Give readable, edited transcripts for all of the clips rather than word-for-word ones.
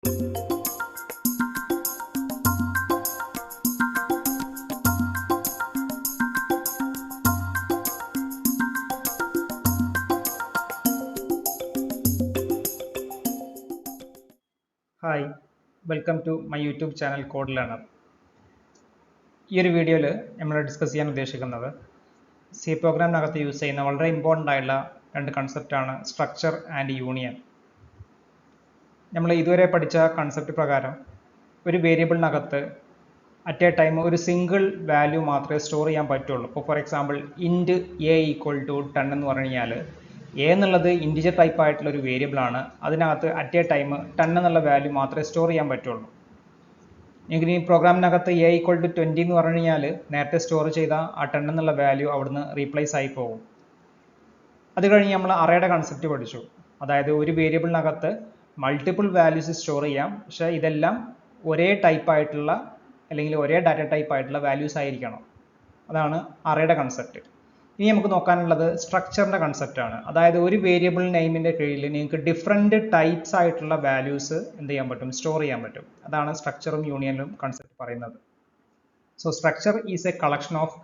Hi, welcome to my YouTube channel code learner. ഈ ഒരു വീഡിയോയിൽ നമ്മൾ ഡിസ്കസ് ചെയ്യാൻ ഉദ്ദേശിക്കുന്നത് സി പ്രോഗ്രാമിനകത്ത് യൂസ് ചെയ്യുന്ന വളരെ ഇമ്പോർട്ടൻ്റ് ആയിട്ടുള്ള രണ്ട് കൺസെപ്റ്റാണ് സ്ട്രക്ചർ ആൻഡ് യൂണിയൻ. നമ്മൾ ഇതുവരെ പഠിച്ച കൺസെപ്റ്റ് പ്രകാരം ഒരു വേരിയബിളിനകത്ത് അറ്റ് എ ടൈം ഒരു സിംഗിൾ വാല്യൂ മാത്രമേ സ്റ്റോർ ചെയ്യാൻ പറ്റുള്ളൂ. ഇപ്പോൾ for example int a equal to 10 എന്ന് പറഞ്ഞു കഴിഞ്ഞാൽ എ എന്നുള്ളത് ഇൻറ്റിജർ ടൈപ്പ് ആയിട്ടുള്ള ഒരു വേരിയബിൾ ആണ്. അതിനകത്ത് അറ്റ് എ ടൈം 10 എന്നുള്ള വാല്യൂ മാത്രമേ സ്റ്റോർ ചെയ്യാൻ പറ്റുള്ളൂ. എങ്കിൽ ഈ പ്രോഗ്രാമിനകത്ത് എ ഈക്വൽ ടു 20 എന്ന് പറഞ്ഞു കഴിഞ്ഞാൽ നേരത്തെ സ്റ്റോർ ചെയ്ത ആ 10 എന്നുള്ള വാല്യൂ അവിടുന്ന് റീപ്ലേസ് ആയി പോകും. അത് കഴിഞ്ഞ് നമ്മൾ അറേയുടെ കൺസെപ്റ്റ് പഠിച്ചു. അതായത് ഒരു വേരിയബിളിനകത്ത് മൾട്ടിപ്പിൾ വാല്യൂസ് സ്റ്റോർ ചെയ്യാം, പക്ഷേ ഇതെല്ലാം ഒരേ ടൈപ്പ് ആയിട്ടുള്ള അല്ലെങ്കിൽ ഒരേ ഡാറ്റ ടൈപ്പ് ആയിട്ടുള്ള വാല്യൂസ് ആയിരിക്കണം. അതാണ് അറേയുടെ കൺസെപ്റ്റ്. ഇനി നമുക്ക് നോക്കാനുള്ളത് സ്ട്രക്ചറിൻ്റെ കൺസെപ്റ്റാണ്. അതായത് ഒരു വേരിയബിൾ നെയിമിൻ്റെ കീഴിൽ നിങ്ങൾക്ക് ഡിഫറെൻറ്റ് ടൈപ്സ് ആയിട്ടുള്ള വാല്യൂസ് എന്ത് ചെയ്യാൻ പറ്റും, സ്റ്റോർ ചെയ്യാൻ പറ്റും. അതാണ് സ്ട്രക്ചറും യൂണിയനിലും കൺസെപ്റ്റ് പറയുന്നത്. So structure is A collection of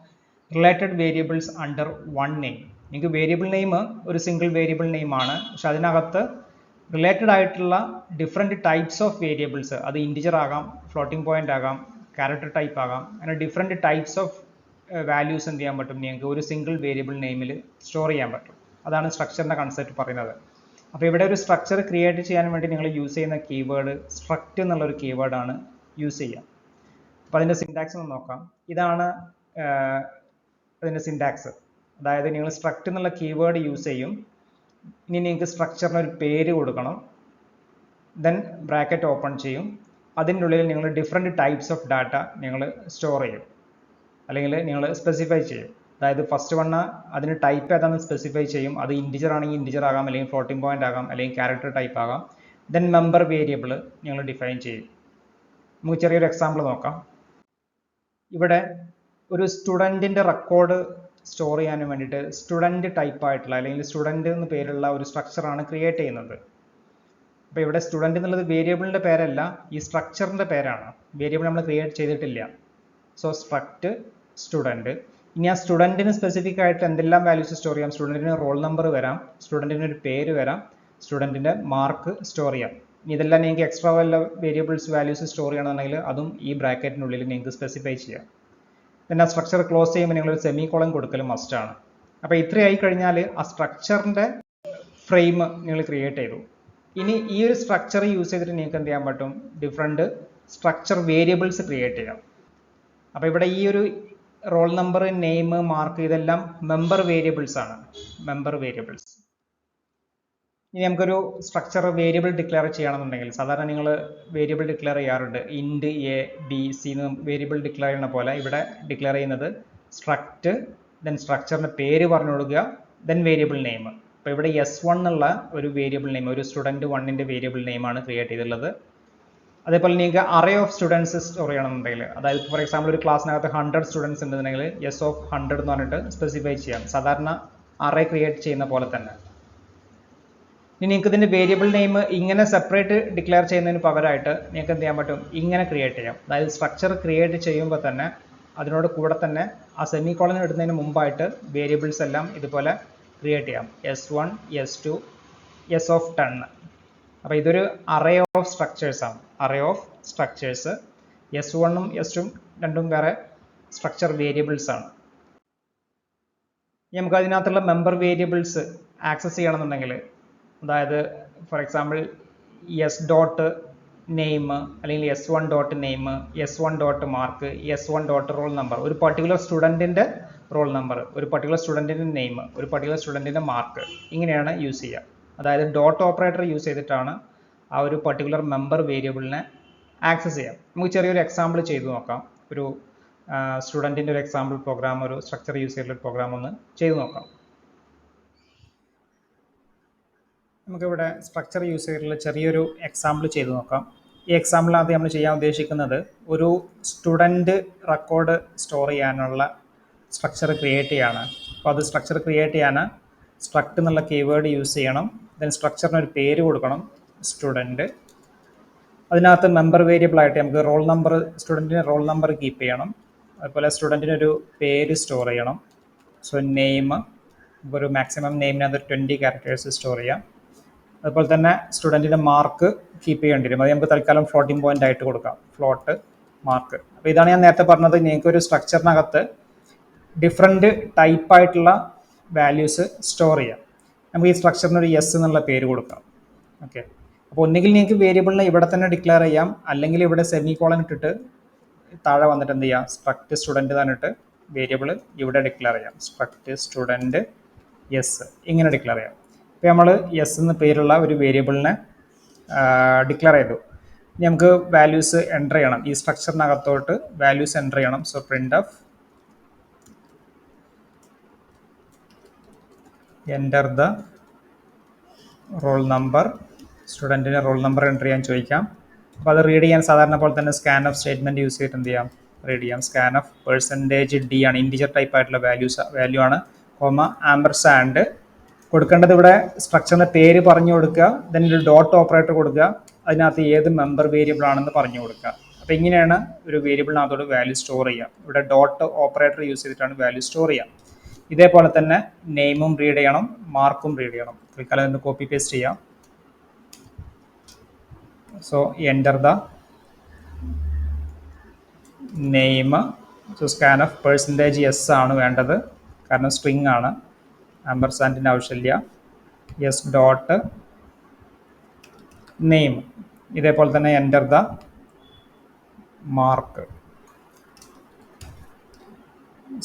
related variables under one name. നിങ്ങൾക്ക് വേരിയബിൾ നെയിം ഒരു സിംഗിൾ വേരിയബിൾ നെയിമാണ്, പക്ഷെ അതിനകത്ത് റിലേറ്റഡ് ആയിട്ടുള്ള ഡിഫറെൻറ്റ് ടൈപ്സ് ഓഫ് വേരിയബിൾസ്, അത് ഇൻറ്റിജർ ആകാം, ഫ്ലോട്ടിംഗ് പോയിന്റ് ആകാം, ക്യാരക്ടർ ടൈപ്പ് ആകാം, അങ്ങനെ ഡിഫറെൻറ്റ് ടൈപ്സ് ഓഫ് വാല്യൂസ് എന്ത് ചെയ്യാൻ പറ്റും, നിങ്ങൾക്ക് ഒരു സിംഗിൾ വേരിയബിൾ നെയിമിൽ സ്റ്റോർ ചെയ്യാൻ പറ്റും. അതാണ് സ്ട്രക്ചറിൻ്റെ കൺസെപ്റ്റ് പറയുന്നത്. അപ്പോൾ ഇവിടെ ഒരു സ്ട്രക്ചർ ക്രിയേറ്റ് ചെയ്യാൻ വേണ്ടി നിങ്ങൾ യൂസ് ചെയ്യുന്ന കീവേഡ് സ്ട്രക്റ്റ് എന്നുള്ളൊരു കീവേഡാണ് യൂസ് ചെയ്യുക. അപ്പോൾ അതിൻ്റെ സിൻടാക്സ് ഒന്ന് നോക്കാം. ഇതാണ് അതിൻ്റെ സിൻടാക്സ്. അതായത് നിങ്ങൾ സ്ട്രക്റ്റ് എന്നുള്ള കീവേഡ് യൂസ് ചെയ്യും. ഇനി നിങ്ങൾക്ക് സ്ട്രക്ചറിന് ഒരു പേര് കൊടുക്കണം, ദെൻ ബ്രാക്കറ്റ് ഓപ്പൺ ചെയ്യും. അതിൻ്റെ ഉള്ളിൽ നിങ്ങൾ ഡിഫറെൻറ്റ് ടൈപ്സ് ഓഫ് ഡാറ്റ നിങ്ങൾ സ്റ്റോർ ചെയ്യും, അല്ലെങ്കിൽ നിങ്ങൾ സ്പെസിഫൈ ചെയ്യും. അതായത് ഫസ്റ്റ് വണ്ണ് അതിന് ടൈപ്പ് ഏതാണെന്ന് സ്പെസിഫൈ ചെയ്യും. അത് ഇൻറ്റിജർ ആണെങ്കിൽ ഇൻറ്റിജർ ആകാം, അല്ലെങ്കിൽ ഫ്ലോട്ടിംഗ് പോയിന്റ് ആകാം, അല്ലെങ്കിൽ ക്യാരക്ടർ ടൈപ്പ് ആകാം. ദെൻ മെമ്പർ വേരിയബിൾ നിങ്ങൾ ഡിഫൈൻ ചെയ്യും. നമുക്ക് ചെറിയൊരു എക്സാമ്പിൾ നോക്കാം. ഇവിടെ ഒരു സ്റ്റുഡൻറ്റിൻ്റെ റെക്കോർഡ് സ്റ്റോർ ചെയ്യാൻ വേണ്ടിയിട്ട് സ്റ്റുഡൻറ്റ് ടൈപ്പ് ആയിട്ടുള്ള അല്ലെങ്കിൽ സ്റ്റുഡൻറ്റ് എന്ന് പേരുള്ള ഒരു സ്ട്രക്ചറാണ് ക്രിയേറ്റ് ചെയ്യുന്നത്. അപ്പോൾ ഇവിടെ സ്റ്റുഡൻറ്റ് എന്നുള്ളത് വേരിയബിളിൻ്റെ പേരല്ല, ഈ സ്ട്രക്ചറിൻ്റെ പേരാണ്. വേരിയബിൾ നമ്മൾ ക്രിയേറ്റ് ചെയ്തിട്ടില്ല. So struct student. ഇനി ആ സ്റ്റുഡൻറ്റിന് സ്പെസിഫിക് ആയിട്ട് എന്തെല്ലാം വാല്യൂസ് സ്റ്റോർ ചെയ്യാം? സ്റ്റുഡൻറ്റിന് റോൾ നമ്പർ വരാം, സ്റ്റുഡൻറ്റിന് ഒരു പേര് വരാം, സ്റ്റുഡൻറ്റിൻ്റെ മാർക്ക് സ്റ്റോർ ചെയ്യാം. ഇനി ഇതെല്ലാം നിങ്ങൾക്ക് എക്സ്ട്രാ വല്ല വേരിയബിൾസ് വാല്യൂസ് സ്റ്റോർ ചെയ്യണമെന്നുണ്ടെങ്കിൽ അതും ഈ ബ്രാക്കറ്റിനുള്ളിൽ നിങ്ങൾക്ക് സ്പെസിഫൈ ചെയ്യാം. പിന്നെ ആ സ്ട്രക്ചർ ക്ലോസ് ചെയ്യുമ്പോൾ നിങ്ങളൊരു സെമി കോളൻ കൊടുക്കലും മസ്റ്റാണ്. അപ്പോൾ ഇത്രയായി കഴിഞ്ഞാൽ ആ സ്ട്രക്ചറിൻ്റെ ഫ്രെയിം നിങ്ങൾ ക്രിയേറ്റ് ചെയ്തു. ഇനി ഈ ഒരു സ്ട്രക്ചർ യൂസ് ചെയ്തിട്ട് നിങ്ങൾക്ക് എന്ത് ചെയ്യാൻ പറ്റും, ഡിഫറെൻറ്റ് സ്ട്രക്ചർ വേരിയബിൾസ് ക്രിയേറ്റ് ചെയ്യാം. അപ്പോൾ ഇവിടെ ഈ ഒരു റോൾ നമ്പർ, നെയിം, മാർക്ക് ഇതെല്ലാം മെമ്പർ വേരിയബിൾസ് ആണ്. Member variables. ഇനി നമുക്കൊരു സ്ട്രക്ചർ വേരിയബിൾ ഡിക്ലെയർ ചെയ്യണമെന്നുണ്ടെങ്കിൽ സാധാരണ നിങ്ങൾ വേരിയബിൾ ഡിക്ലെയർ ചെയ്യാറുണ്ട്. ഇൻറ്റ് എ ബി സി എന്ന് വേരിയബിൾ ഡിക്ലെയർ ചെയ്യുന്ന പോലെ ഇവിടെ ഡിക്ലെയർ ചെയ്യുന്നത് സ്ട്രക്റ്റ്, ദെൻ സ്ട്രക്ചറിൻ്റെ പേര് പറഞ്ഞു കൊടുക്കുക, ദെൻ വേരിയബിൾ നെയിം. അപ്പോൾ ഇവിടെ S1 എന്നുള്ള ഒരു വേരിയബിൾ നെയിം, ഒരു സ്റ്റുഡൻറ്റ് 1ൻ്റെ വേരിയബിൾ നെയിമാണ് ക്രിയേറ്റ് ചെയ്തിട്ടുള്ളത്. അതേപോലെ നിങ്ങൾക്ക് അറേ ഓഫ് സ്റ്റുഡൻസ് സ്റ്റോർ ചെയ്യണമെന്നുണ്ടെങ്കിൽ, അതായത് ഫോർ എക്സാമ്പിൾ ഒരു ക്ലാസ്സിനകത്ത് 100 സ്റ്റുഡൻസ് ഉണ്ടെന്നുണ്ടെങ്കിൽ S of 100 എന്ന് പറഞ്ഞിട്ട് സ്പെസിഫൈ ചെയ്യാം, സാധാരണ അറേ ക്രിയേറ്റ് ചെയ്യുന്ന പോലെ തന്നെ. ഇനി നിങ്ങൾക്ക് ഇതിൻ്റെ വേരിയബിൾ നെയിം ഇങ്ങനെ സെപ്പറേറ്റ് ഡിക്ലെയർ ചെയ്യുന്നതിന് പകരമായിട്ട് നിങ്ങൾക്ക് എന്ത് ചെയ്യാൻ പറ്റും, ഇങ്ങനെ ക്രിയേറ്റ് ചെയ്യാം. അതായത് സ്ട്രക്ചർ ക്രിയേറ്റ് ചെയ്യുമ്പോൾ തന്നെ അതിനോട് കൂടെ തന്നെ ആ സെമി കോളൻ ഇടുന്നതിന് മുമ്പായിട്ട് വേരിയബിൾസ് എല്ലാം ഇതുപോലെ ക്രിയേറ്റ് ചെയ്യാം. S1, S2, S of 10. അപ്പോൾ ഇതൊരു അറേ ഓഫ് സ്ട്രക്ചേഴ്സ് ആണ്. Array of structures. S1ഉം S2ഉം രണ്ടും വേറെ സ്ട്രക്ചർ വേരിയബിൾസ് ആണ്. നമുക്ക് അതിനകത്തുള്ള മെമ്പർ വേരിയബിൾസ് ആക്സസ് ചെയ്യണമെന്നുണ്ടെങ്കിൽ, അതായത് for example S dot name അല്ലെങ്കിൽ S1 dot name, S1 dot mark, S1 dot roll number, ഒരു പർട്ടിക്കുലർ സ്റ്റുഡൻറ്റിൻ്റെ റോൾ നമ്പർ, ഒരു പർട്ടിക്കുലർ സ്റ്റുഡൻറ്റിൻ്റെ നെയിം, ഒരു പർട്ടിക്കുലർ സ്റ്റുഡൻറ്റിൻ്റെ മാർക്ക്, ഇങ്ങനെയാണ് യൂസ് ചെയ്യുക. അതായത് ഡോട്ട് ഓപ്പറേറ്റർ യൂസ് ചെയ്തിട്ടാണ് ആ ഒരു പർട്ടിക്കുലർ മെമ്പർ വേരിയബിളിനെ ആക്സസ് ചെയ്യാം. നമുക്ക് ചെറിയൊരു എക്സാമ്പിൾ ചെയ്തു നോക്കാം. ഒരു സ്റ്റുഡൻറ്റിൻ്റെ ഒരു എക്സാമ്പിൾ പ്രോഗ്രാം, ഒരു സ്ട്രക്ചർ യൂസ് ചെയ്തിട്ടുള്ള പ്രോഗ്രാം ഒന്ന് ചെയ്തു നോക്കാം. നമുക്കിവിടെ സ്ട്രക്ചർ യൂസ് ചെയ്തിട്ടുള്ള ചെറിയൊരു എക്സാമ്പിൾ ചെയ്തു നോക്കാം. ഈ എക്സാമ്പിളിനകത്ത് നമ്മൾ ചെയ്യാൻ ഉദ്ദേശിക്കുന്നത് ഒരു സ്റ്റുഡൻറ്റ് റെക്കോർഡ് സ്റ്റോർ ചെയ്യാനുള്ള സ്ട്രക്ചർ ക്രിയേറ്റ് ചെയ്യാണ്. അപ്പോൾ അത് സ്ട്രക്ചർ ക്രിയേറ്റ് ചെയ്യാൻ സ്ട്രക്റ്റ് എന്നുള്ള കീവേഡ് യൂസ് ചെയ്യണം. ദെൻ സ്ട്രക്ചറിന് ഒരു പേര് കൊടുക്കണം, സ്റ്റുഡൻറ്റ്. അതിനകത്ത് മെമ്പർ വേരിയബിൾ ആയിട്ട് നമുക്ക് റോൾ നമ്പർ, സ്റ്റുഡൻറ്റിന് റോൾ നമ്പർ കീപ്പ് ചെയ്യണം. അതുപോലെ സ്റ്റുഡൻറ്റിനൊരു പേര് സ്റ്റോർ ചെയ്യണം. സോ നെയിം, ഒരു മാക്സിമം നെയിമിനകത്ത് 20 ക്യാരക്ടേഴ്സ് സ്റ്റോർ ചെയ്യാം. അതുപോലെ തന്നെ സ്റ്റുഡൻറ്റിൻ്റെ മാർക്ക് കീപ്പ് ചെയ്യേണ്ടി വരും. അത് നമുക്ക് തൽക്കാലം ഫ്ലോട്ടിംഗ് പോയിന്റ് ആയിട്ട് കൊടുക്കാം, ഫ്ലോട്ട് മാർക്ക്. അപ്പോൾ ഇതാണ് ഞാൻ നേരത്തെ പറഞ്ഞത്, നിങ്ങൾക്ക് ഒരു സ്ട്രക്ചറിനകത്ത് ഡിഫറെൻറ്റ് ടൈപ്പായിട്ടുള്ള വാല്യൂസ് സ്റ്റോർ ചെയ്യാം. നമുക്ക് ഈ സ്ട്രക്ചറിനൊരു എസ് എന്നുള്ള പേര് കൊടുക്കാം. ഓക്കെ, അപ്പോൾ ഒന്നുകിൽ നിങ്ങൾക്ക് വേരിയബിളിനെ ഇവിടെ തന്നെ ഡിക്ലെയർ ചെയ്യാം, അല്ലെങ്കിൽ ഇവിടെ സെമി കോളൻ ഇട്ടിട്ട് താഴെ വന്നിട്ട് എന്ത് ചെയ്യാം, സ്ട്രക്ട് സ്റ്റുഡൻറ്റ് തന്നിട്ട് വേരിയബിൾ ഇവിടെ ഡിക്ലെയർ ചെയ്യാം. സ്ട്രക്ട് സ്റ്റുഡൻറ്റ് എസ് ഇങ്ങനെ ഡിക്ലെയർ ചെയ്യാം. ഇപ്പോൾ നമ്മൾ എസ് എന്ന പേരുള്ള ഒരു വേരിയബിളിനെ ഡിക്ലെയർ ചെയ്തു. ഇനി നമുക്ക് വാല്യൂസ് എൻ്റർ ചെയ്യണം. ഈ സ്ട്രക്ചറിനകത്തോട്ട് വാല്യൂസ് എൻ്റർ ചെയ്യണം. So print f enter the roll number. സ്റ്റുഡൻറ്റിന് റോൾ നമ്പർ എൻ്റർ ചെയ്യാൻ ചോദിക്കാം. അപ്പോൾ അത് റീഡ് ചെയ്യാൻ സാധാരണ പോലെ തന്നെ സ്കാൻ ഓഫ് സ്റ്റേറ്റ്മെൻറ്റ് യൂസ് ചെയ്തിട്ട് എന്ത് ചെയ്യാം, റീഡ് ചെയ്യാം. സ്കാൻ ഓഫ് %d ആണ്, ഇൻറ്റിജർ ടൈപ്പ് ആയിട്ടുള്ള വാല്യൂ ആണ്, കോമ ആംപർസാൻഡ്. കൊടുക്കേണ്ടത് ഇവിടെ സ്ട്രക്ചറിൻ്റെ പേര് പറഞ്ഞു കൊടുക്കുക, ദെൻ ഒരു ഡോട്ട് ഓപ്പറേറ്റർ കൊടുക്കുക, അതിനകത്ത് ഏത് മെമ്പർ വേരിയബിൾ ആണെന്ന് പറഞ്ഞു കൊടുക്കുക. അപ്പോൾ ഇങ്ങനെയാണ് ഒരു വേരിയബിളിനകത്തോട് വാല്യൂ സ്റ്റോർ ചെയ്യുക. ഇവിടെ ഡോട്ട് ഓപ്പറേറ്റർ യൂസ് ചെയ്തിട്ടാണ് വാല്യൂ സ്റ്റോർ ചെയ്യുക. ഇതേപോലെ തന്നെ നെയിമും റീഡ് ചെയ്യണം, മാർക്കും റീഡ് ചെയ്യണം. തൽക്കാലം ഒന്ന് കോപ്പി പേസ്റ്റ് ചെയ്യാം. So enter the name. So scan of %s ആണ് വേണ്ടത്, കാരണം സ്ട്രിങ് ആണ്, ആംപർസാൻഡിൻ്റെ ആവശ്യമില്ല. S dot name. ഇതേപോലെ തന്നെ enter the mark.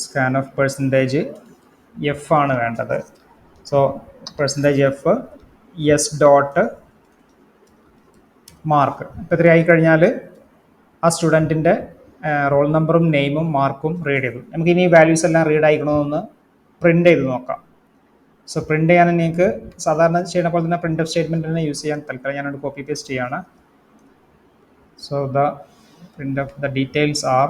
Scan of %f ആണ് വേണ്ടത്. So %f S dot mark. ഇപ്പോൾ ഇത്രയായി കഴിഞ്ഞാൽ ആ സ്റ്റുഡൻറ്റിൻ്റെ റോൾ നമ്പറും നെയിമും മാർക്കും റീഡ് ചെയ്തു. നമുക്കിനി ഈ വാല്യൂസ് എല്ലാം റീഡ് ആയിക്കണമെന്ന് പ്രിൻ്റ് ചെയ്ത് നോക്കാം. സോ പ്രിൻ്റ് ചെയ്യാൻ നിങ്ങൾക്ക് സാധാരണ ചെയ്യുന്ന പോലെ തന്നെ പ്രിൻ്റ് ഓഫ് സ്റ്റേറ്റ്മെൻറ്റ് തന്നെ യൂസ് ചെയ്യാൻ. തൽക്കാലം ഞാനൊരു കോപ്പി പേസ്റ്റ് ചെയ്യാണ്. So the print of the details R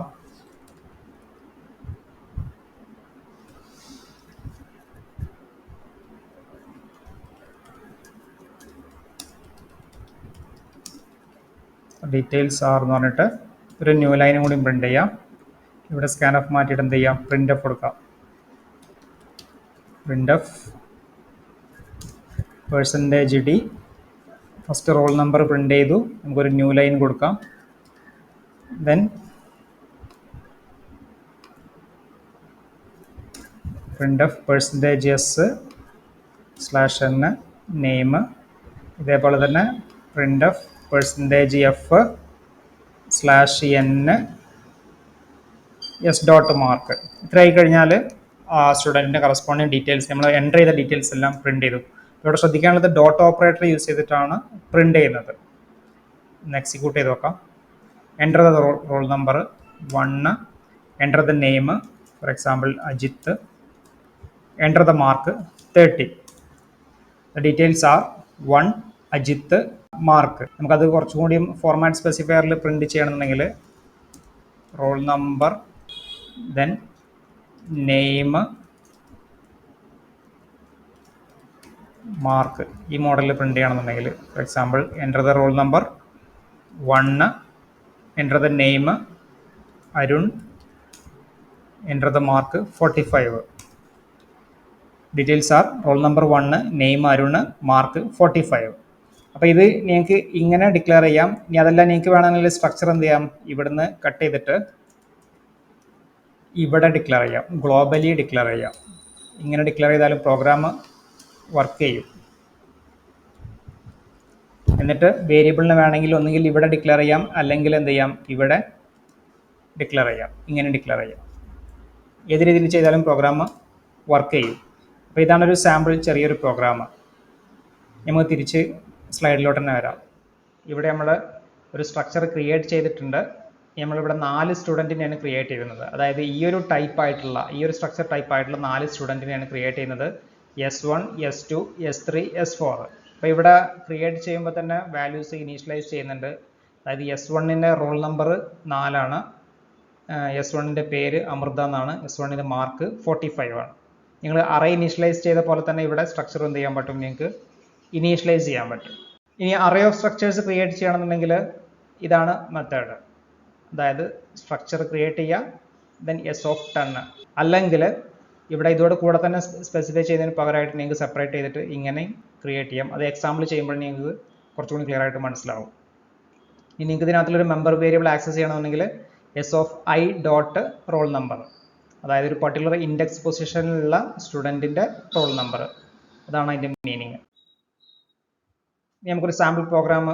എന്ന് പറഞ്ഞിട്ട് ഒരു ന്യൂ ലൈനും കൂടി പ്രിൻ്റ് ചെയ്യാം. ഇവിടെ സ്കാൻ ഓഫ് മാറ്റിയിട്ട് എന്ത് ചെയ്യാം, പ്രിൻ്റ് ഓഫ് കൊടുക്കാം. Print f %d. First roll number print ചെയ്തു, നമുക്കൊരു ന്യൂ ലൈൻ കൊടുക്കാം. Then print f %s/n name. ഇതേപോലെ തന്നെ print f %f/n s dot mark. ഇത്രയായി കഴിഞ്ഞാൽ ആ സ്റ്റുഡൻറ്റിൻ്റെ കറസ്പോണ്ടിങ് ഡീറ്റെയിൽസ്, നമ്മൾ എൻ്റർ ചെയ്ത ഡീറ്റെയിൽസ് എല്ലാം പ്രിൻ്റ് ചെയ്തു. ഇവിടെ ശ്രദ്ധിക്കാനുള്ളത് ഡോട്ട് ഓപ്പറേറ്റർ യൂസ് ചെയ്തിട്ടാണ് പ്രിൻ്റ് ചെയ്യുന്നത്. ഒന്ന് എക്സിക്യൂട്ട് ചെയ്ത് നോക്കാം. Enter the roll number 1, enter the name, for example Ajith, enter the mark 30. The details R 1 Ajith mark. നമുക്കത് കുറച്ചും കൂടിയും ഫോർമാറ്റ് സ്പെസിഫയറിൽ പ്രിൻ്റ് ചെയ്യണമെന്നുണ്ടെങ്കിൽ roll number then name mark ഈ മോഡലിൽ പ്രിൻ്റ് ചെയ്യണമെന്നുണ്ടെങ്കിൽ, for example enter the roll number 1, enter the name Arun, enter the mark 45. Details R role number 1, name Arun, mark 45. അപ്പോൾ ഇത് നിങ്ങൾക്ക് ഇങ്ങനെ ഡിക്ലെയർ ചെയ്യാം. ഇനി അതെല്ലാം നിങ്ങൾക്ക് വേണമെങ്കിൽ സ്ട്രക്ചർ എന്ത് ചെയ്യാം, ഇവിടുന്ന് കട്ട് ചെയ്തിട്ട് ഇവിടെ ഡിക്ലെയർ ചെയ്യാം, ഗ്ലോബലി ഡിക്ലെയർ ചെയ്യാം. ഇങ്ങനെ ഡിക്ലെയർ ചെയ്താലും പ്രോഗ്രാം വർക്ക് ചെയ്യും. എന്നിട്ട് വേരിയബിളിന് വേണമെങ്കിൽ ഒന്നുകിൽ ഇവിടെ ഡിക്ലെയർ ചെയ്യാം, അല്ലെങ്കിൽ എന്ത് ചെയ്യാം, ഇവിടെ ഡിക്ലെയർ ചെയ്യാം, ഇങ്ങനെ ഡിക്ലെയർ ചെയ്യാം. ഏത് രീതിയിൽ ചെയ്താലും പ്രോഗ്രാം വർക്ക് ചെയ്യും. അപ്പോൾ ഇതാണൊരു സാമ്പിൾ ചെറിയൊരു പ്രോഗ്രാം. നമുക്ക് തിരിച്ച് സ്ലൈഡിലോട്ട് തന്നെ വരാം. ഇവിടെ നമ്മൾ ഒരു സ്ട്രക്ചർ ക്രിയേറ്റ് ചെയ്തിട്ടുണ്ട്. നമ്മളിവിടെ 4 സ്റ്റുഡൻറ്റിനെയാണ് ക്രിയേറ്റ് ചെയ്യുന്നത്. അതായത് ഈ ഒരു സ്ട്രക്ചർ ടൈപ്പ് ആയിട്ടുള്ള 4 സ്റ്റുഡൻറ്റിനെയാണ് ക്രിയേറ്റ് ചെയ്യുന്നത്. S1, S2, S3, S4. അപ്പോൾ ഇവിടെ ക്രിയേറ്റ് ചെയ്യുമ്പോൾ തന്നെ വാല്യൂസ് ഇനീഷ്യലൈസ് ചെയ്യുന്നുണ്ട്. അതായത് S1ൻ്റെ റോൾ നമ്പർ 4 S1ൻ്റെ പേര് അമൃത എന്നാണ്. S1ൻ്റെ മാർക്ക് 45 ആണ്. നിങ്ങൾ അറേ ഇനീഷ്യലൈസ് ചെയ്ത പോലെ തന്നെ ഇവിടെ സ്ട്രക്ചർ എന്ത് ചെയ്യാൻ പറ്റും, നിങ്ങൾക്ക് ഇനീഷ്യലൈസ് ചെയ്യാൻ പറ്റും. ഇനി അറേ ഓഫ് സ്ട്രക്ചേഴ്സ് ക്രിയേറ്റ് ചെയ്യണമെന്നുണ്ടെങ്കിൽ ഇതാണ് മെത്തേഡ്. അതായത് സ്ട്രക്ചർ ക്രിയേറ്റ് ചെയ്യുക, ദെൻ എസ് ഓഫ് ടൺ. അല്ലെങ്കിൽ ഇവിടെ ഇതോട് കൂടെ തന്നെ സ്പെസിഫൈ ചെയ്യുന്നതിന് പകരമായിട്ട് നിങ്ങൾക്ക് സെപ്പറേറ്റ് ചെയ്തിട്ട് ഇങ്ങനെ ക്രിയേറ്റ് ചെയ്യാം. അത് എക്സാമ്പിൾ ചെയ്യുമ്പോൾ നിങ്ങൾക്ക് കുറച്ചുകൂടി ക്ലിയർ ആയിട്ട് മനസ്സിലാവും. ഇനി നിങ്ങൾക്ക് ഇതിനകത്തുള്ളൊരു മെമ്പർ വേരിയബിൾ ആക്സസ് ചെയ്യണമെന്നുണ്ടെങ്കിൽ S of I dot roll number, അതായത് ഒരു പർട്ടിക്കുലർ ഇൻഡെക്സ് പൊസിഷനിലുള്ള സ്റ്റുഡൻറ്റിൻ്റെ റോൾ നമ്പർ, അതാണ് അതിൻ്റെ മീനിങ്. ഇനി നമുക്കൊരു സാമ്പിൾ പ്രോഗ്രാം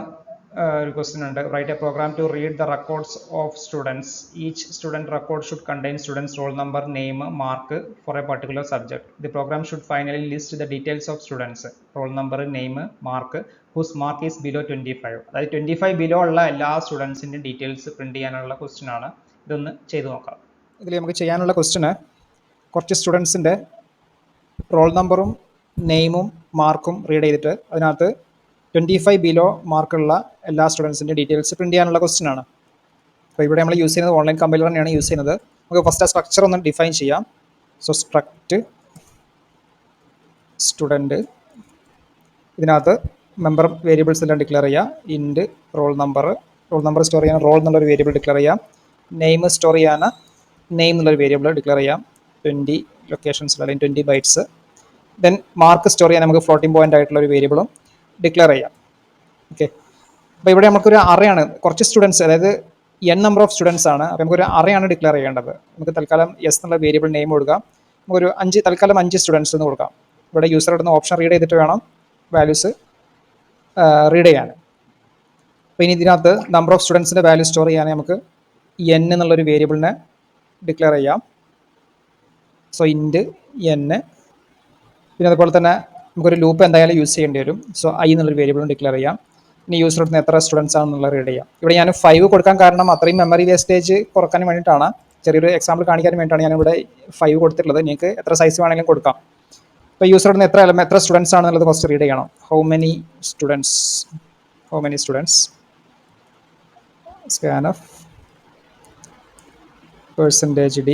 ഒരു ക്വസ്റ്റ്യൻ ഉണ്ട്. Write a program to read the records of students. Each student record should contain students roll number, name, mark for a particular subject. The program should finally list the details of students roll number, name, mark whose mark is below 25. അതായത് 25 below ഉള്ള എല്ലാ സ്റ്റുഡൻസിൻ്റെ details print ചെയ്യാനുള്ള question ആണ്. ഇതൊന്ന് ചെയ്തു നോക്കാം. ഇതിൽ നമുക്ക് ചെയ്യാനുള്ള ക്വസ്റ്റ്യന് കുറച്ച് സ്റ്റുഡൻസിൻ്റെ റോൾ നമ്പറും നെയിമും മാർക്കും റീഡ് ചെയ്തിട്ട് അതിനകത്ത് 25 ബിലോ മാർക്കുള്ള എല്ലാ സ്റ്റുഡൻസിൻ്റെ ഡീറ്റെയിൽസ് പ്രിന്റ് ചെയ്യാനുള്ള ക്വസ്റ്റ്യൻ ആണ്. അപ്പോൾ ഇവിടെ നമ്മൾ യൂസ് ചെയ്യുന്നത് ഓൺലൈൻ കമ്പൈലർ തന്നെയാണ് യൂസ് ചെയ്യുന്നത്. നമുക്ക് ഫസ്റ്റ് ആ സ്ട്രക്ചർ ഒന്ന് ഡിഫൈൻ ചെയ്യാം. സോ സ്ട്രക്റ്റ് സ്റ്റുഡൻറ്റ്, ഇതിനകത്ത് മെമ്പർ വേരിയബിൾസ് എല്ലാം ഡിക്ലെയർ ചെയ്യുക. ഇൻഡ് റോൾ നമ്പർ സ്റ്റോർ ചെയ്യാൻ റോൾ എന്നുള്ളൊരു വേരിയബിൾ ഡിക്ലെയർ ചെയ്യാം. നെയിം സ്റ്റോർ ചെയ്യാൻ നെയിം എന്നുള്ളൊരു വേരിയബിൾ ഡിക്ലെയർ ചെയ്യാം. 20 ലൊക്കേഷൻസ് അല്ലെങ്കിൽ 20 ബൈറ്റ്സ്. ദെൻ മാർക്ക് സ്റ്റോർ ചെയ്യാൻ നമുക്ക് ഫ്ലോട്ടിംഗ് പോയിന്റ് ആയിട്ടുള്ള ഒരു വേരിയബിളും ഡിക്ലെയർ ചെയ്യാം. ഓക്കെ, അപ്പോൾ ഇവിടെ നമുക്കൊരു അറയാണ്, കുറച്ച് സ്റ്റുഡൻസ്, അതായത് n നമ്പർ ഓഫ് സ്റ്റുഡൻസ് ആണ്. അപ്പോൾ നമുക്കൊരു അറയാണ് ഡിക്ലെയർ ചെയ്യേണ്ടത്. നമുക്ക് തൽക്കാലം എസ് എന്നുള്ള വേരിയബിൾ നെയിം കൊടുക്കാം. നമുക്കൊരു തൽക്കാലം 5 സ്റ്റുഡൻസ് എന്ന് കൊടുക്കാം. ഇവിടെ യൂസർ ഇടുന്ന ഓപ്ഷൻ റീഡ് ചെയ്തിട്ട് വേണം വാല്യൂസ് റീഡ് ചെയ്യാൻ. അപ്പോൾ ഇനി ഇതിനകത്ത് നമ്പർ ഓഫ് സ്റ്റുഡൻസിൻ്റെ വാല്യൂ സ്റ്റോർ ചെയ്യാൻ നമുക്ക് n എന്നുള്ളൊരു വേരിയബിളിനെ ഡിക്ലെയർ ചെയ്യാം. സോ ഇൻഡ് n. പിന്നെ അതുപോലെ തന്നെ നമുക്കൊരു ലൂപ്പ് എന്തായാലും യൂസ് ചെയ്യേണ്ടി വരും. സോ ഐ എന്നുള്ളൊരു വേരിയബിളും ഡിക്ലെയർ ചെയ്യാം. ഇനി യൂസർ എടുത്ത് എത്ര സ്റ്റുഡൻസ് ആണെന്നുള്ളത് റീഡ് ചെയ്യാം. ഇവിടെ ഞാൻ 5 കൊടുക്കാൻ കാരണം അത്രയും മെമ്മറി വേസ്റ്റേജ് കുറക്കാൻ വേണ്ടിയിട്ടാണ്, ചെറിയൊരു എക്സാമ്പിൾ കാണിക്കാൻ വേണ്ടിയിട്ടാണ് ഞാനിവിടെ 5 കൊടുത്തിട്ടുള്ളത്. നിങ്ങൾക്ക് എത്ര സൈസ് വേണമെങ്കിലും കൊടുക്കാം. ഇപ്പോൾ യൂസർ എടുത്ത് എത്ര സ്റ്റുഡൻസ് ആണെന്നുള്ളത് ഫസ്റ്റ് റീഡ് ചെയ്യണം. How many students scanf %d,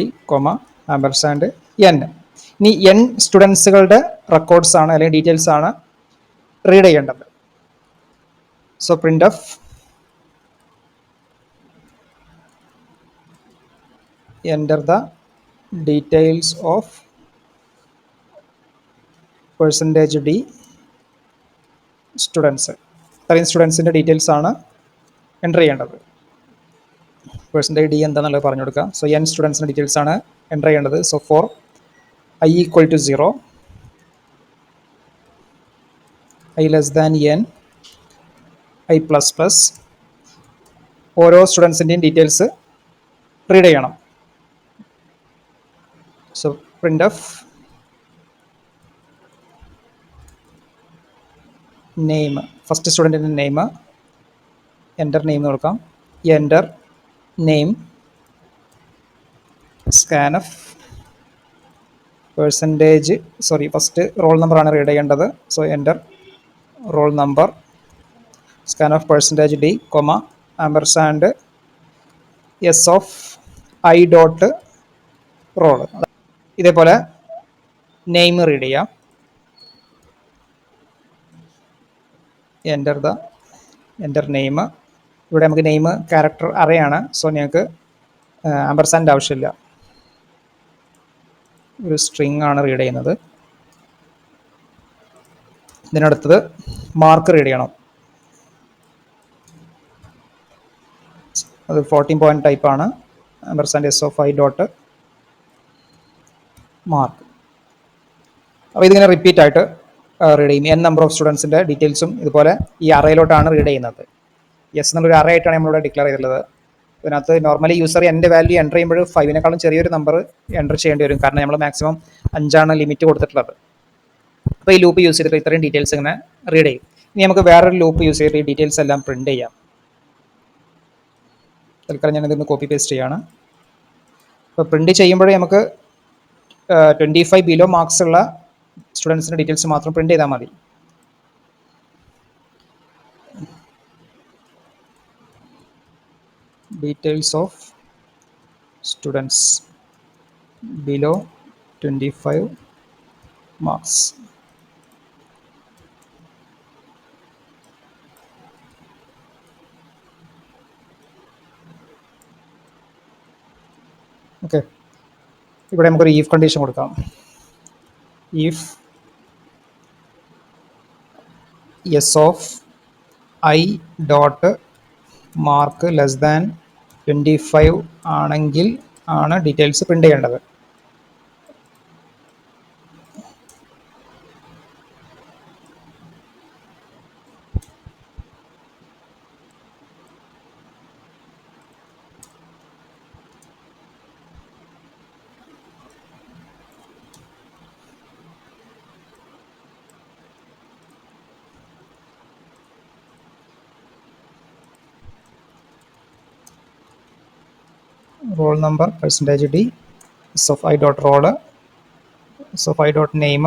ampersand n. ഇനി n സ്റ്റുഡൻസുകളുടെ റെക്കോർഡ്സ് ആണ് അല്ലെങ്കിൽ ഡീറ്റെയിൽസ് ആണ് റീഡ് ചെയ്യേണ്ടത്. So print of enter the details of %d students. ഇത്രയും സ്റ്റുഡൻസിൻ്റെ ഡീറ്റെയിൽസ് ആണ് എൻ്റർ ചെയ്യേണ്ടത്. %d എന്താണെന്നുള്ളത് പറഞ്ഞു കൊടുക്കുക. സോ n സ്റ്റുഡൻസിൻ്റെ ഡീറ്റെയിൽസ് ആണ് എൻ്റർ ചെയ്യേണ്ടത്. So for i equal to 0, i less than n, i plus plus, ഓരോ സ്റ്റുഡൻസിൻ്റെയും ഡീറ്റെയിൽസ് റീഡ് ചെയ്യണം. So print f name, first സ്റ്റുഡൻറ്റിൻ്റെ നെയിം, എൻ്റർ നെയിം കൊടുക്കാം. Enter name scanf first roll നമ്പറാണ് read ചെയ്യേണ്ടത്. So enter roll number scanf %d, ampersand s of I dot roll. ഇതേപോലെ name read ചെയ്യാം. Enter name. ഇവിടെ നമുക്ക് name character അറയാണ്. So ഞങ്ങൾക്ക് ആമ്പർസാൻഡ് ആവശ്യമില്ല, ഒരു സ്ട്രിങ് ആണ് റീഡ് ചെയ്യുന്നത്. ഇതിനടുത്തത് മാർക്ക് റീഡ് ചെയ്യണം. അത് ഫ്ലോട്ടിംഗ് പോയിന്റ് ടൈപ്പ് ആണ്. Ampersand s of I dot mark. അപ്പോൾ ഇതിങ്ങനെ റിപ്പീറ്റ് ആയിട്ട് റീഡ് ചെയ്യും. n നമ്പർ ഓഫ് സ്റ്റുഡൻസിൻ്റെ ഡീറ്റെയിൽസും ഇതുപോലെ ഈ അറയിലോട്ടാണ് റീഡ് ചെയ്യുന്നത്. എസ് എന്നുള്ളൊരു അറ ആയിട്ടാണ് നമ്മളിവിടെ ഡിക്ലെയർ ചെയ്തിട്ടുള്ളത്. ഇതിനകത്ത് നോർമലി യൂസർ എൻ്റെ വാല്യൂ എൻ്റർ ചെയ്യുമ്പോൾ 5നേക്കാളും ചെറിയൊരു നമ്പർ എൻ്റർ ചെയ്യേണ്ടി വരും, കാരണം നമ്മൾ മാക്സിമം 5 ലിമിറ്റ് കൊടുത്തിട്ടുള്ളത്. അപ്പോൾ ഈ ലൂപ്പ് യൂസ് ചെയ്തിട്ട് ഇത്രയും ഡീറ്റെയിൽസ് ഇങ്ങനെ റീഡ് ചെയ്യും. ഇനി നമുക്ക് വേറൊരു ലൂപ്പ് യൂസ് ചെയ്തിട്ട് ഈ ഡീറ്റെയിൽസ് എല്ലാം പ്രിന്റ് ചെയ്യാം. തൽക്കാലം ഞാൻ ഇതൊന്ന് കോപ്പി പേസ്റ്റ് ചെയ്യാണ്. അപ്പോൾ പ്രിന്റ് ചെയ്യുമ്പോഴേ നമുക്ക് 25 ബിലോ മാർക്സ് ഉള്ള സ്റ്റുഡൻസിൻ്റെ ഡീറ്റെയിൽസ് മാത്രം പ്രിന്റ് ചെയ്താൽ മതി. Details of students below 25 marks. Okay, ഇവിടെ നമുക്കൊരു ഈഫ് കണ്ടീഷൻ കൊടുക്കാം. If S of I dot mark less than 25 ആണെങ്കിൽ ആണ് ഡീറ്റെയിൽസ് പ്രിൻ്റ് ചെയ്യേണ്ടത്. Roll number percentage D S of I dot roll S of I dot name.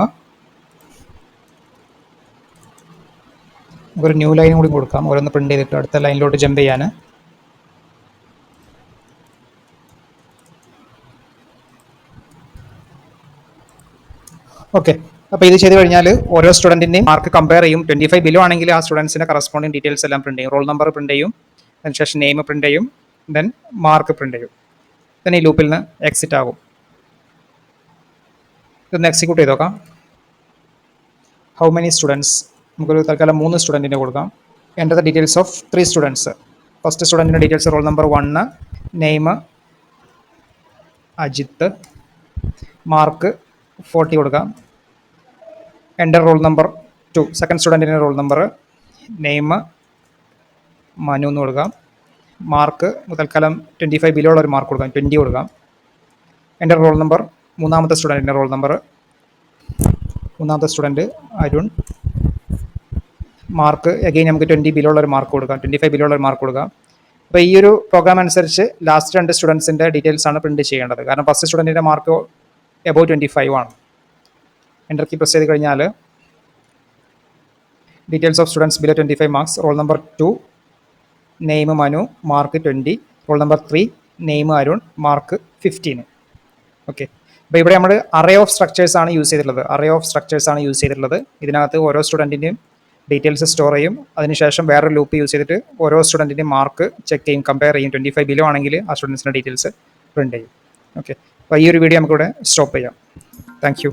ഒരു new line കൂടി കൊടുക്കാം, ഓരോന്ന് പ്രിൻ്റ് ചെയ്തിട്ട് അടുത്ത ലൈനിലോട്ട് ജമ്പ് ചെയ്യാൻ. ഓക്കെ, അപ്പോൾ ഇത് ചെയ്ത് കഴിഞ്ഞാൽ ഓരോ സ്റ്റുഡൻറ്റിൻ്റെയും മാർക്ക് കമ്പയർ ചെയ്യും. 25 ബിലോ ആണെങ്കിൽ ആ സ്റ്റുഡൻസിൻ്റെ കറസ്പോണ്ടിങ് ഡീറ്റെയിൽസ് എല്ലാം പ്രിൻ്റ് ചെയ്യും. റോൾ നമ്പർ പ്രിൻ്റ് ചെയ്യും, അതിനുശേഷം നെയിം പ്രിൻ്റ് ചെയ്യും, ദെൻ മാർക്ക് പ്രിൻ്റ് ചെയ്യും. ദെൻ ഈ ലൂപ്പിൽ നിന്ന് എക്സിറ്റ് ആകും. ഇതൊന്ന് എക്സിക്യൂട്ട് ചെയ്ത് നോക്കാം. ഹൗ മെനി സ്റ്റുഡൻസ്, നമുക്കൊരു തൽക്കാലം 3 സ്റ്റുഡൻറ്റിനെ കൊടുക്കാം. Enter the details of 3 students. First സ്റ്റുഡൻറ്റിൻ്റെ details roll number 1, name Ajith, mark 40 കൊടുക്കാം. Enter roll number 2. സെക്കൻഡ് സ്റ്റുഡൻറ്റിൻ്റെ റോൾ നമ്പർ, നെയിം മനു എന്ന് കൊടുക്കാം. മാർക്ക് തൽക്കാലം 25 ബിലോ ഉള്ള ഒരു മാർക്ക് കൊടുക്കാം, 20 കൊടുക്കാം. എൻ്റർ റോൾ നമ്പർ, മൂന്നാമത്തെ സ്റ്റുഡൻറ്റിൻ്റെ റോൾ നമ്പർ, മൂന്നാമത്തെ സ്റ്റുഡൻറ്റ് അരുൺ, മാർക്ക് അഗെയിൻ നമുക്ക് 20 ബിലോ ഉള്ള ഒരു മാർക്ക് കൊടുക്കാം, 25 ബിലോ ഉള്ള ഒരു മാർക്ക് കൊടുക്കാം. അപ്പോൾ ഈ ഒരു പ്രോഗ്രാം അനുസരിച്ച് ലാസ്റ്റ് 2 സ്റ്റുഡൻസിൻ്റെ ഡീറ്റെയിൽസ് ആണ് പ്രിൻറ്റ് ചെയ്യേണ്ടത്. കാരണം ഫസ്റ്റ് സ്റ്റുഡൻറ്റിൻ്റെ മാർക്ക് എബോവ് 25 ആണ്. എൻ്റർ കീ പ്രസ് ചെയ്ത് കഴിഞ്ഞാൽ details of students below 25 marks, role number 2, name Manu, mark 20, roll number 3, name Arun, mark 15. Okay, അപ്പോൾ ഇവിടെ നമ്മൾ അറേ ഓഫ് സ്ട്രക്ചേഴ്സ് ആണ് യൂസ് ചെയ്തിട്ടുള്ളത്. ഇതിനകത്ത് ഓരോ സ്റ്റുഡൻറ്റിൻ്റെയും ഡീറ്റെയിൽസ് സ്റ്റോർ ചെയ്യും. അതിനുശേഷം വേറൊരു ലൂപ്പ് യൂസ് ചെയ്തിട്ട് ഓരോ സ്റ്റുഡൻറ്റിൻ്റെയും മാർക്ക് ചെക്ക് ചെയ്യും, കമ്പയർ ചെയ്യും. 25 ബിലോ ആണെങ്കിൽ ആ സ്റ്റുഡൻസിൻ്റെ ഡീറ്റെയിൽസ് പ്രിൻ്റ് ചെയ്യും. ഓക്കെ, അപ്പോൾ ഈ ഒരു വീഡിയോ നമുക്കിവിടെ സ്റ്റോപ്പ് ചെയ്യാം. Thank you.